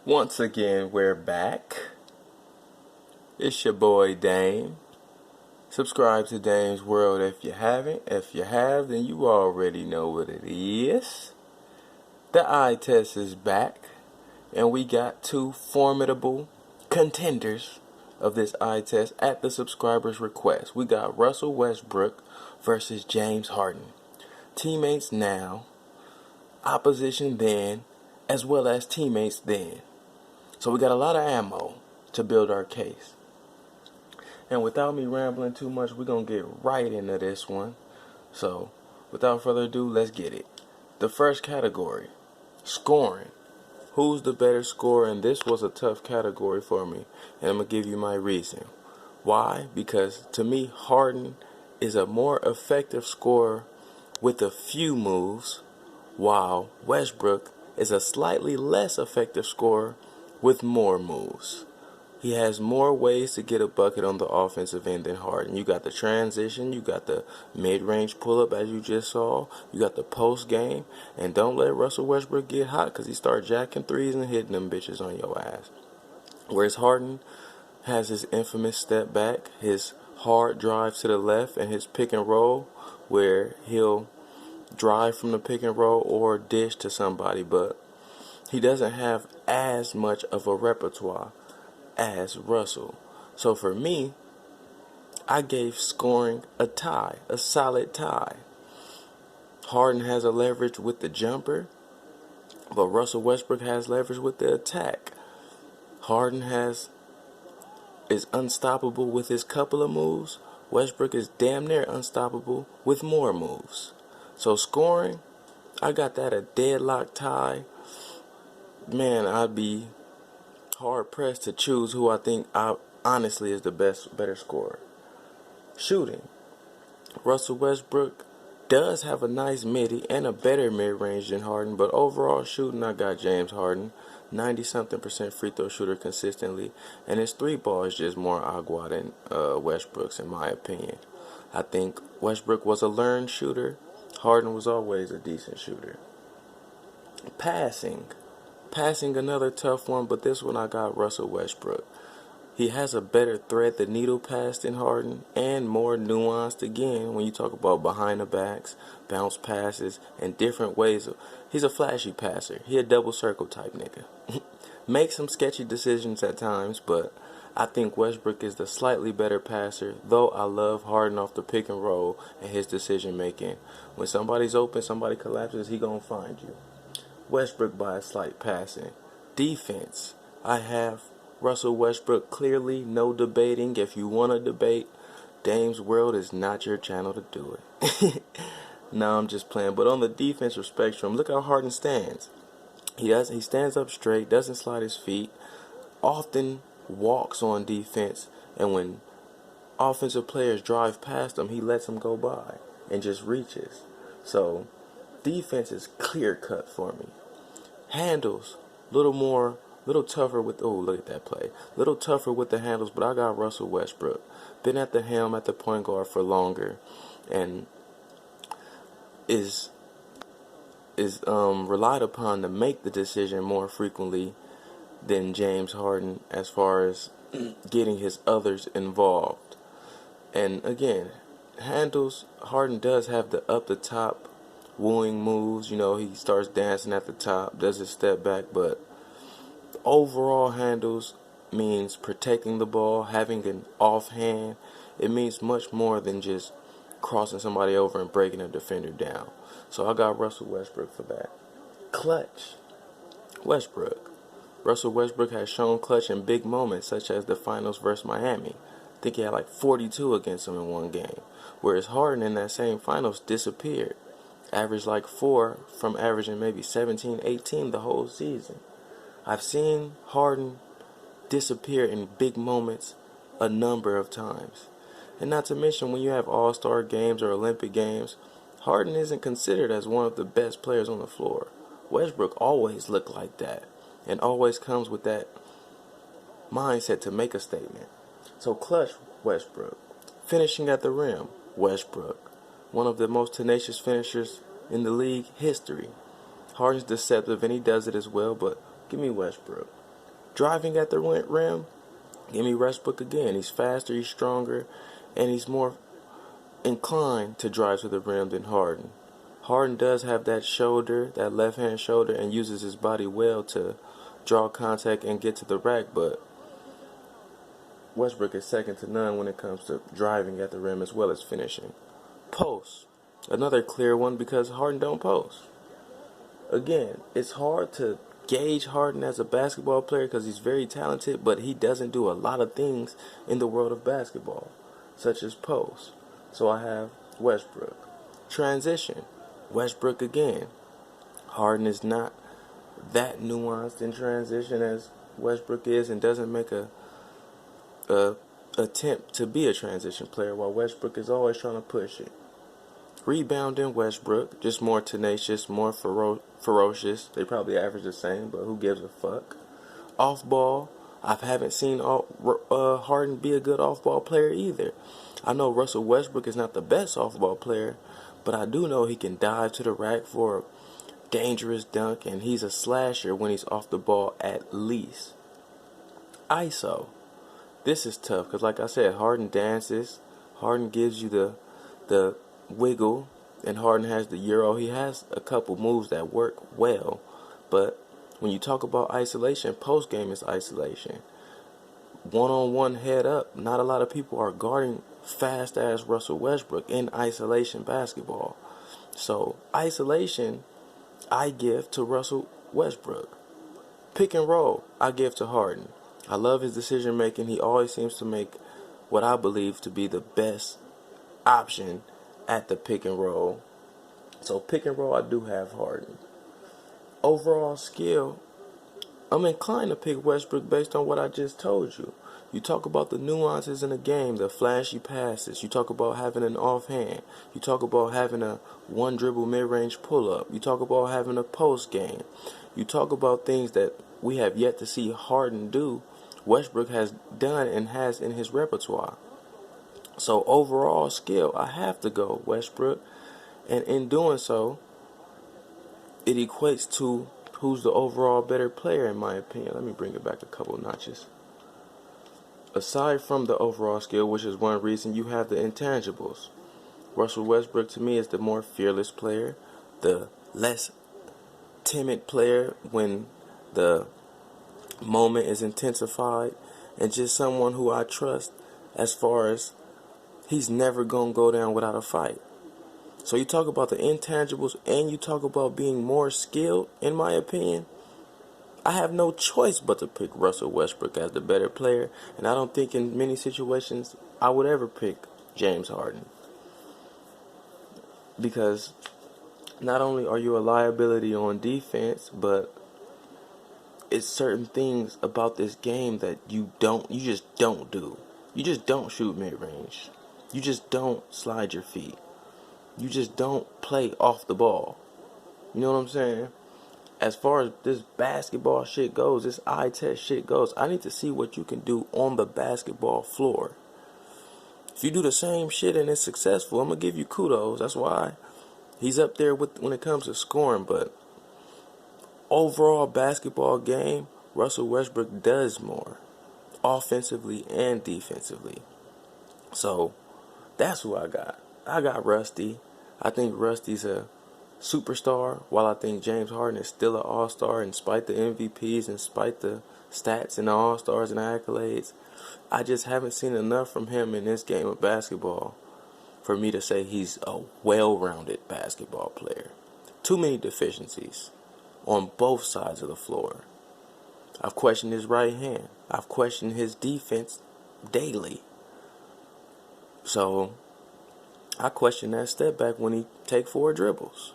Once again, we're back. It's your boy Dame. Subscribe to Dame's World if you haven't. If you have, then you already know what it is. The eye test is back, and we got two formidable contenders of this eye test at the subscribers' request. We got Russell Westbrook versus James Harden. Teammates now, opposition then, as well as teammates then. So we got a lot of ammo to build our case. And without me rambling too much, we're going to get right into this one. So, without further ado, let's get it. The first category, scoring. Who's the better scorer? And this was a tough category for me. And I'm going to give you my reason. Why? Because to me, Harden is a more effective scorer with a few moves, while Westbrook is a slightly less effective scorer with more moves. He has more ways to get a bucket on the offensive end than Harden. You got the transition, you got the mid-range pull-up as you just saw, you got the post game, and don't let Russell Westbrook get hot because he start jacking threes and hitting them bitches on your ass. Whereas Harden has his infamous step back, his hard drive to the left, and his pick and roll where he'll drive from the pick and roll or dish to somebody, but he doesn't have as much of a repertoire as Russell. So for me, I gave scoring a tie, a solid tie. Harden has a leverage with the jumper, but Russell Westbrook has leverage with the attack. Harden is unstoppable with his couple of moves. Westbrook is damn near unstoppable with more moves. So scoring, I got that a deadlock tie. Man, I'd be hard pressed to choose who I think honestly is the better scorer. Shooting, Russell Westbrook does have a nice midi and a better mid-range than Harden, but overall shooting, I got James Harden, 90-something% free throw shooter consistently, and his three ball is just more agua than Westbrook's in my opinion. I think Westbrook was a learned shooter. Harden was always a decent shooter. Passing, another tough one, but this one I got Russell Westbrook. He has a better thread the needle pass than Harden, and more nuanced again when you talk about behind the backs, bounce passes, and different ways. He's a flashy passer. He a double circle type nigga. Makes some sketchy decisions at times, but I think Westbrook is the slightly better passer, though I love Harden off the pick and roll and his decision making. When somebody's open, somebody collapses, he gonna find you. Westbrook by a slight passing. Defense, I have Russell Westbrook clearly, no debating. If you want to debate, Dame's World is not your channel to do it. No, I'm just playing. But on the defensive spectrum, look how Harden stands. He stands up straight, doesn't slide his feet, often walks on defense, and when offensive players drive past him, he lets them go by and just reaches. So defense is clear cut for me. Handles, little tougher with, oh, look at that play. Little tougher with the handles, but I got Russell Westbrook. Been at the helm at the point guard for longer, and is relied upon to make the decision more frequently than James Harden as far as getting his others involved. And again, handles, Harden does have the up the top wooing moves. You know, he starts dancing at the top, does his step back, but overall handles means protecting the ball, having an offhand. It means much more than just crossing somebody over and breaking a defender down. So I got Russell Westbrook for that. Clutch, Westbrook. Russell Westbrook has shown clutch in big moments, such as the finals versus Miami. I think he had like 42 against them in one game. Whereas Harden in that same finals disappeared. Averaged like 4 from averaging maybe 17, 18 the whole season. I've seen Harden disappear in big moments a number of times. And not to mention when you have all-star games or Olympic games, Harden isn't considered as one of the best players on the floor. Westbrook always looked like that and always comes with that mindset to make a statement. So clutch, Westbrook. Finishing at the rim, Westbrook. One of the most tenacious finishers in the league history. Harden's deceptive and he does it as well, but give me Westbrook. driving at the rim, give me Westbrook again. He's faster, he's stronger, and he's more inclined to drive to the rim than Harden. Harden does have that shoulder, that left-hand shoulder, and uses his body well to draw contact and get to the rack, but Westbrook is second to none when it comes to driving at the rim as well as finishing. Post. Another clear one because Harden don't post. Again, it's hard to gauge Harden as a basketball player because he's very talented, but he doesn't do a lot of things in the world of basketball, such as post. So I have Westbrook. Transition. Westbrook again. Harden is not that nuanced in transition as Westbrook is and doesn't make a attempt to be a transition player, while Westbrook is always trying to push it. Rebounding, Westbrook, just more tenacious, more ferocious. They probably average the same, but who gives a fuck? Off ball, I haven't seen Harden be a good off ball player either. I know Russell Westbrook is not the best off ball player, but I do know he can dive to the rack for a dangerous dunk, and he's a slasher when he's off the ball at least. ISO. This is tough because, like I said, Harden dances. Harden gives you the wiggle, and Harden has the Euro. He has a couple moves that work well, but when you talk about isolation, post game is isolation. One-on-one head up, not a lot of people are guarding fast as Russell Westbrook in isolation basketball. So isolation, I give to Russell Westbrook. Pick and roll, I give to Harden. I love his decision making. He always seems to make what I believe to be the best option at the pick and roll. So pick and roll, I do have Harden. Overall skill, I'm inclined to pick Westbrook based on what I just told you. You talk about the nuances in the game, the flashy passes. You talk about having an offhand. You talk about having a one dribble mid-range pull-up. You talk about having a post game. You talk about things that we have yet to see Harden do. Westbrook has done and has in his repertoire. So overall skill, I have to go Westbrook. And in doing so, it equates to who's the overall better player in my opinion. Let me bring it back a couple notches. Aside from the overall skill, which is one reason, you have the intangibles. Russell Westbrook to me is the more fearless player, the less timid player when the moment is intensified, and just someone who I trust as far as he's never going to go down without a fight. So you talk about the intangibles and you talk about being more skilled, in my opinion, I have no choice but to pick Russell Westbrook as the better player, and I don't think in many situations I would ever pick James Harden. Because not only are you a liability on defense, but it's certain things about this game that you just don't do. You just don't shoot mid-range. You just don't slide your feet. You just don't play off the ball. You know what I'm saying? As far as this basketball shit goes, this eye test shit goes, I need to see what you can do on the basketball floor. If you do the same shit and it's successful, I'm going to give you kudos. That's why he's up there when it comes to scoring, but overall basketball game, Russell Westbrook does more, offensively and defensively. So, that's who I got. I got Rusty. I think Rusty's a superstar, while I think James Harden is still an all-star in spite the MVPs, in spite the stats and the all-stars and the accolades. I just haven't seen enough from him in this game of basketball for me to say he's a well-rounded basketball player. Too many deficiencies on both sides of the floor. I've questioned his right hand. I've questioned his defense daily. So I question that step back when he take 4 dribbles.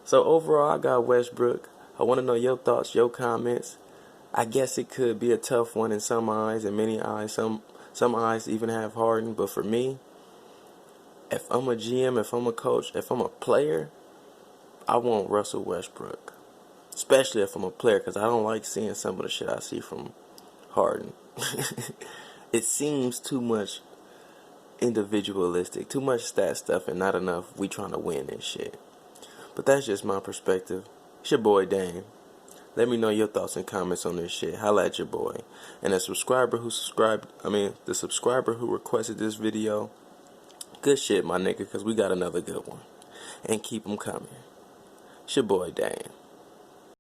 So overall, I got Westbrook. I want to know your thoughts, your comments. I guess it could be a tough one in some eyes and many eyes. Some eyes even have Harden. But for me, if I'm a GM, if I'm a coach, if I'm a player, I want Russell Westbrook. Especially if I'm a player, because I don't like seeing some of the shit I see from Harden. It seems too much individualistic, too much stat stuff, and not enough we trying to win this shit. But that's just my perspective. It's your boy Dame. Let me know your thoughts and comments on this shit. Holla at your boy. And the subscriber who requested this video, good shit, my nigga, because we got another good one. And keep them coming. It's your boy, Dame.